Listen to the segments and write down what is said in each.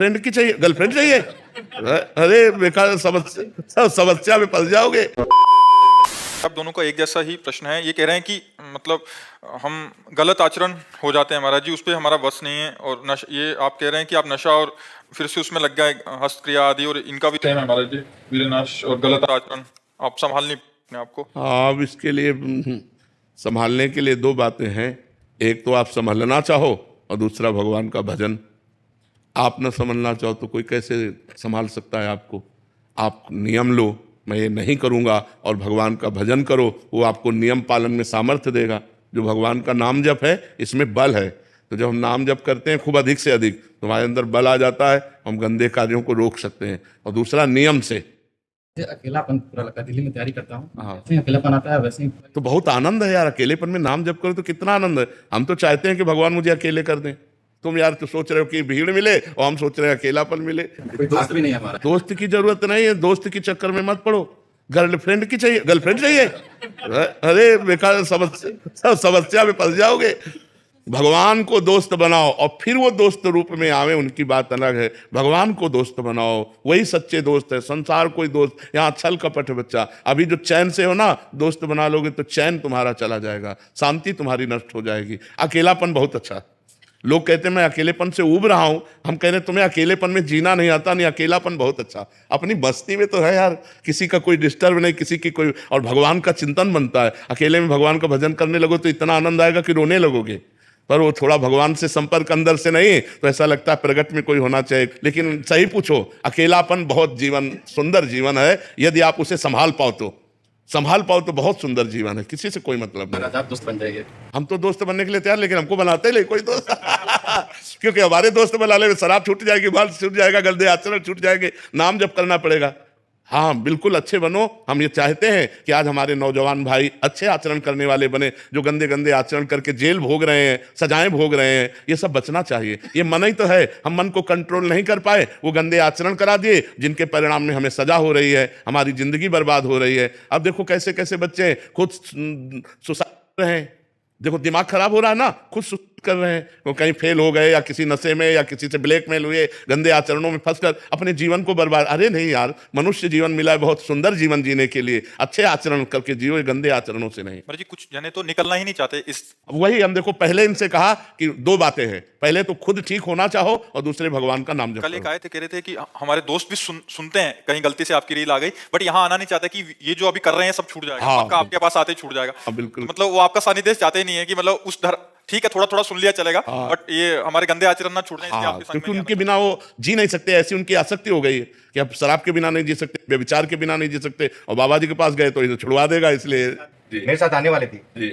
Friend की चाहिए, girlfriend चाहिए? अरे बेकार समस्या में फंस जाओगे। आप दोनों का एक जैसा ही प्रश्न है। ये कह रहे हैं कि मतलब हम गलत आचरण हो जाते हैं महाराज जी, उस पर हमारा बस नहीं है। और ये आप कह रहे हैं कि आप नशा और फिर से उसमें लग गए हस्तक्रिया आदि, और इनका भी सेम है महाराज जी, वीरनाश और गलत आचरण आप संभाल नहीं अपने आपको। हाँ, अब इसके लिए संभालने के लिए दो बातें हैं। एक तो आप संभलना चाहो और दूसरा भगवान का भजन। आप न समझना चाहो तो कोई कैसे संभाल सकता है आपको। आप नियम लो, मैं ये नहीं करूँगा, और भगवान का भजन करो, वो आपको नियम पालन में सामर्थ्य देगा। जो भगवान का नाम जप है, इसमें बल है। तो जब हम नाम जप करते हैं खूब अधिक से अधिक, तो हमारे अंदर बल आ जाता है, हम गंदे कार्यों को रोक सकते हैं। और दूसरा नियम से। अकेलापन पूरा लगता है, दिल्ली में तैयारी करता हूँ, हाँ, जैसे ही अकेलापन आता है वैसे ही तो बहुत आनंद है यार। अकेलेपन में नाम जप करो तो कितना आनंद है। हम तो चाहते हैं कि भगवान मुझे अकेले कर दें। तुम यार तो सोच रहे हो कि भीड़ मिले, और हम सोच रहे हैं अकेलापन मिले। कोई दोस्त भी नहीं है हमारा। दोस्त की जरूरत नहीं है, दोस्त के चक्कर में मत पड़ो। गर्लफ्रेंड की चाहिए, गर्लफ्रेंड चाहिए? अरे बेकार समस्या में फंस जाओगे। भगवान को दोस्त बनाओ और फिर वो दोस्त रूप में आवे, उनकी बात अलग है। भगवान को दोस्त बनाओ, वही सच्चे दोस्त है। संसार कोई दोस्त, यहाँ छल कपट बच्चा। अभी जो चैन से हो ना, दोस्त बना लोगे तो चैन तुम्हारा चला जाएगा, शांति तुम्हारी नष्ट हो जाएगी। अकेलापन बहुत अच्छा। लोग कहते हैं मैं अकेलेपन से उब रहा हूं, हम कह रहे हैं तुम्हें अकेलेपन में जीना नहीं आता। नहीं, अकेलापन बहुत अच्छा। अपनी बस्ती में तो है यार, किसी का कोई डिस्टर्ब नहीं, किसी की कोई, और भगवान का चिंतन बनता है। अकेले में भगवान का भजन करने लगो तो इतना आनंद आएगा कि रोने लगोगे। पर वो थोड़ा भगवान से संपर्क अंदर से नहीं, तो ऐसा लगता है प्रगट में कोई होना चाहिए। लेकिन सही पूछो, अकेलापन बहुत जीवन सुंदर जीवन है, यदि आप उसे संभाल पाओ तो। संभाल पाओ तो बहुत सुंदर जीवन है, किसी से कोई मतलब नहीं। आप दोस्त बन जाइए। हम तो दोस्त बनने के लिए तैयार, लेकिन हमको बनाते ही नहीं कोई दोस्त। क्योंकि हमारे दोस्त बना ले, शराब छूट जाएगी, बाल छूट जाएगा, गंदे आचरण छूट जाएंगे, नाम जप करना पड़ेगा। हाँ बिल्कुल, अच्छे बनो। हम ये चाहते हैं कि आज हमारे नौजवान भाई अच्छे आचरण करने वाले बने। जो गंदे गंदे आचरण करके जेल भोग रहे हैं, सजाएं भोग रहे हैं, ये सब बचना चाहिए। ये मन ही तो है, हम मन को कंट्रोल नहीं कर पाए, वो गंदे आचरण करा दिए, जिनके परिणाम में हमें सजा हो रही है, हमारी जिंदगी बर्बाद हो रही है। अब देखो कैसे कैसे बच्चे खुद सुसाइड कर रहे हैं। देखो दिमाग खराब हो रहा है ना, खुद सुसाइड कर रहे हैं। वो कहीं फेल हो गए, या किसी नशे में, या किसी से ब्लैकमेल हुए, गंदे आचरणों में फंसकर अपने जीवन को बर्बाद। अरे नहीं यार, मनुष्य जीवन मिला है बहुत सुंदर जीवन जीने के लिए, अच्छे आचरण करके जियो, गंदे आचरणों से नहीं। जी कुछ जने तो निकलना ही नहीं चाहते इस। वही हम देखो, पहले इनसे कहा कि दो बातें हैं। पहले तो खुद ठीक होना चाहो, और दूसरे भगवान का नाम जप कल एक करो। आए थे, कह रहे थे कि हमारे दोस्त भी सुनते हैं, कहीं गलती से आपकी रील आ गई, बट यहाँ आना नहीं चाहते कि ये जो अभी कर रहे हैं सब छूट जाएगा। हाँ, पक्का आपके पास आते ही छूट जाएगा। हाँ, बिल्कुल। मतलब वो आपका सानिध्य चाहते ही नहीं है कि मतलब उस ठीक है, थोड़ा थोड़ा सुन लिया चलेगा, बट ये हमारे गंदे आचरण ना छूट जाए, इसलिए हाँ, आपके संग क्योंकि में उनके बिना वो जी नहीं सकते। ऐसी उनकी आसक्ति हो गई है कि अब शराब के बिना नहीं जी सकते, व्यभिचार के बिना नहीं जी सकते। और बाबा जी के पास गए तो इसे छुड़वा देगा, इसलिए। मेरे साथ आने वाले थे जी,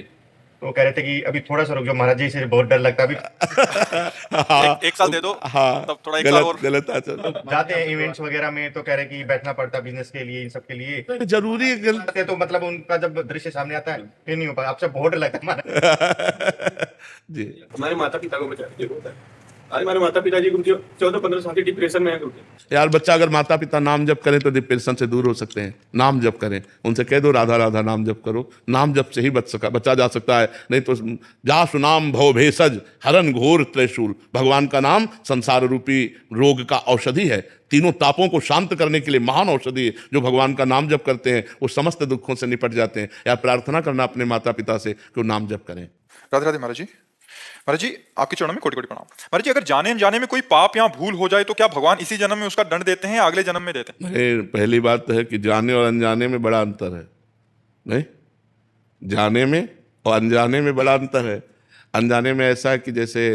तो कह रहे थे कि अभी थोड़ा सा रुक जाओ महाराज जी, से बहुत डर लगता है अभी। हाँ, एक साल दे दो। हाँ, तब थोड़ा एक साल और गलत आचरण। जाते हैं इवेंट्स वगैरह में, तो कह रहे कि बैठना पड़ता बिजनेस के लिए, इन सब के लिए जरूरी है आते तो मतलब उनका जब दृश्य सामने आता है फिर नहीं हो पाता। आपसे बहुत डर लगता है हमारा। जी। हमारे माता पिता को बचाने की जरूरत है। आज हमारे माता पिता जी 14-15 साल के डिप्रेशन में है। यार बच्चा अगर माता पिता नाम जप करें तो डिप्रेशन से दूर हो सकते हैं। नाम जप करें, उनसे कह दो राधा राधा नाम जप करो। नाम जप से ही बचा जा सकता है। नहीं तो जा सुनाम भव भेषज हरन घोर त्रिशूल। भगवान का नाम संसार रूपी रोग का औषधि है। तीनों तापों को शांत करने के लिए महान औषधि है। जो भगवान का नाम जप करते हैं वो समस्त दुखों से निपट जाते हैं। या प्रार्थना करना अपने माता पिता से कि वो नाम जप करें। राधे राधे महाराज जी। महाराज जी आपके चरणों में कोटि कोटि प्रणाम। महाराज जी, अगर जाने अनजाने में कोई पाप या भूल हो जाए तो क्या भगवान इसी जन्म में उसका दंड देते हैं या अगले जन्म में देते हैं? नहीं, पहली बात तो है कि जाने और अनजाने में बड़ा अंतर है। नहीं, जाने में और अनजाने में बड़ा अंतर है। अनजाने में ऐसा है कि जैसे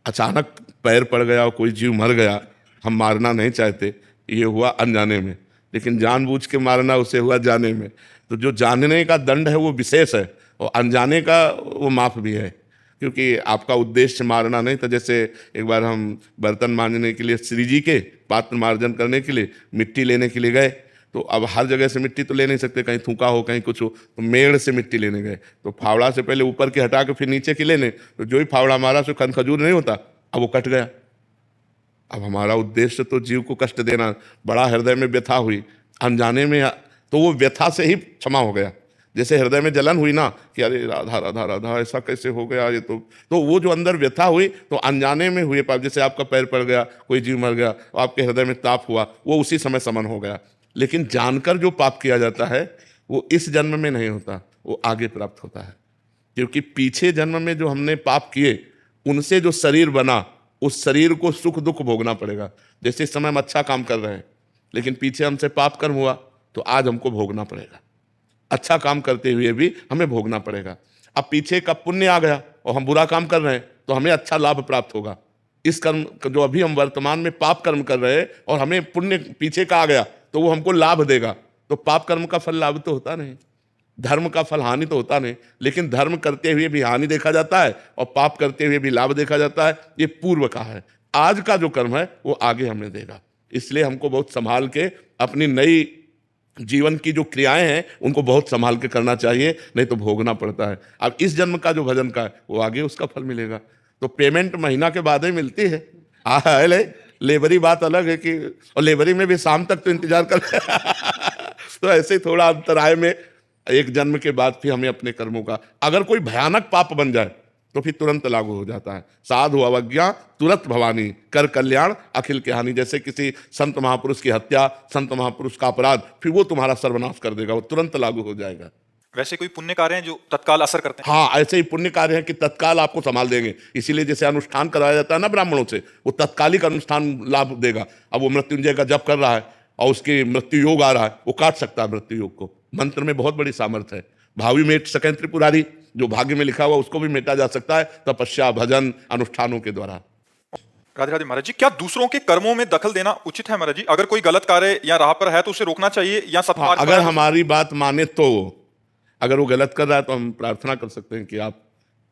अचानक पैर पड़ गया और कोई जीव मर गया, हम मारना नहीं चाहते, ये हुआ अनजाने में। लेकिन जानबूझ के मारना, उसे हुआ जाने में। तो जो जानने का दंड है वो विशेष है, और अनजाने का वो माफ भी है। क्योंकि आपका उद्देश्य मारना नहीं था। जैसे एक बार हम बर्तन मांजने के लिए, श्री जी के पात्र मार्जन करने के लिए मिट्टी लेने के लिए गए, तो अब हर जगह से मिट्टी तो ले नहीं सकते, कहीं थूका हो कहीं कुछ हो, तो मेड़ से मिट्टी लेने गए। तो फावड़ा से पहले ऊपर की हटा के फिर नीचे की लेने, तो जो ही फावड़ा मारा सो खजूर नहीं होता, अब वो कट गया। अब हमारा उद्देश्य तो जीव को कष्ट देना, बड़ा हृदय में व्यथा हुई अनजाने में, तो वो व्यथा से ही क्षमा हो गया। जैसे हृदय में जलन हुई ना कि अरे राधा राधा राधा ऐसा कैसे हो गया ये, तो वो जो अंदर व्यथा हुई तो अनजाने में हुए पाप, जैसे आपका पैर पड़ गया, कोई जीव मर गया, आपके हृदय में ताप हुआ, वो उसी समय समन हो गया। लेकिन जानकर जो पाप किया जाता है वो इस जन्म में नहीं होता, वो आगे प्राप्त होता है। क्योंकि पीछे जन्म में जो हमने पाप किए उनसे जो शरीर बना, उस शरीर को सुख दुख भोगना पड़ेगा। जैसे इस समय हम अच्छा काम कर रहे हैं लेकिन पीछे हमसे पाप कर्म हुआ तो आज हमको भोगना पड़ेगा। अच्छा काम करते हुए भी हमें भोगना पड़ेगा। अब पीछे का पुण्य आ गया और हम बुरा काम कर रहे हैं तो हमें अच्छा लाभ प्राप्त होगा। इस कर्म जो अभी हम वर्तमान में पाप कर्म कर रहे हैं और हमें पुण्य पीछे का आ गया तो वो हमको लाभ देगा। तो पाप कर्म का फल लाभ तो होता नहीं, धर्म का फल हानि तो होता नहीं। लेकिन धर्म करते हुए भी हानि देखा जाता है और पाप करते हुए भी लाभ देखा जाता है। ये पूर्व का है, आज का जो कर्म है वो आगे हमें देगा। इसलिए हमको बहुत संभाल के अपनी नई जीवन की जो क्रियाएं हैं उनको बहुत संभाल के करना चाहिए, नहीं तो भोगना पड़ता है। अब इस जन्म का जो भजन का है वो आगे उसका फल मिलेगा। तो पेमेंट महीना के बाद ही मिलती है। लेबरी बात अलग है कि, और लेबरी में भी शाम तक तो इंतजार कर तो ऐसे ही थोड़ा अंतराय में एक जन्म के बाद फिर हमें अपने कर्मों का, अगर कोई भयानक पाप बन जाए तो फिर तुरंत लागू हो जाता है। साधु अवज्ञा तुरंत भवानी, कर कल्याण अखिल की हानि। जैसे किसी संत महापुरुष की हत्या, संत महापुरुष का अपराध, फिर वो तुम्हारा सर्वनाश कर देगा, वो तुरंत लागू हो जाएगा। वैसे कोई पुण्य कार्य हैं जो तत्काल असर करते हैं? हाँ, ऐसे ही पुण्य कार्य हैं कि तत्काल आपको संभाल देंगे। इसीलिए जैसे अनुष्ठान कराया जाता है ना ब्राह्मणों से, वो तत्कालिक अनुष्ठान लाभ देगा। अब वो मृत्युंजय का जप कर रहा है और उसकी मृत्यु योग आ रहा है, वो काट सकता है मृत्यु योग को। मंत्र में बहुत बड़ी सामर्थ्य है। भावी मेट सकें त्रिपुरारी, जो भाग्य में लिखा हुआ उसको भी मेटा जा सकता है तपस्या भजन अनुष्ठानों के द्वारा। राधे राधे महाराज जी, क्या दूसरों के कर्मों में दखल देना उचित है महाराज जी? अगर कोई गलत कार्य या राह पर है तो उसे रोकना चाहिए या सत्कार? अगर हमारी बात माने तो, अगर वो गलत कर रहा है तो हम प्रार्थना कर सकते हैं कि आप,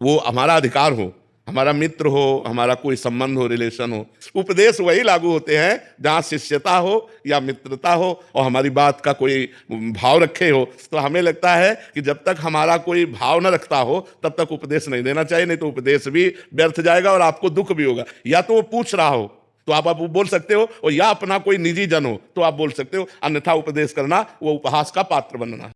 वो हमारा अधिकार हो, हमारा मित्र हो, हमारा कोई संबंध हो, रिलेशन हो। उपदेश वही लागू होते हैं जहाँ शिष्यता हो या मित्रता हो और हमारी बात का कोई भाव रखे हो। तो हमें लगता है कि जब तक हमारा कोई भाव न रखता हो तब तक उपदेश नहीं देना चाहिए, नहीं तो उपदेश भी व्यर्थ जाएगा और आपको दुख भी होगा। या तो वो पूछ रहा हो तो आप बोल सकते हो, और या अपना कोई निजी जन हो तो आप बोल सकते हो, अन्यथा उपदेश करना वो उपहास का पात्र बनना है।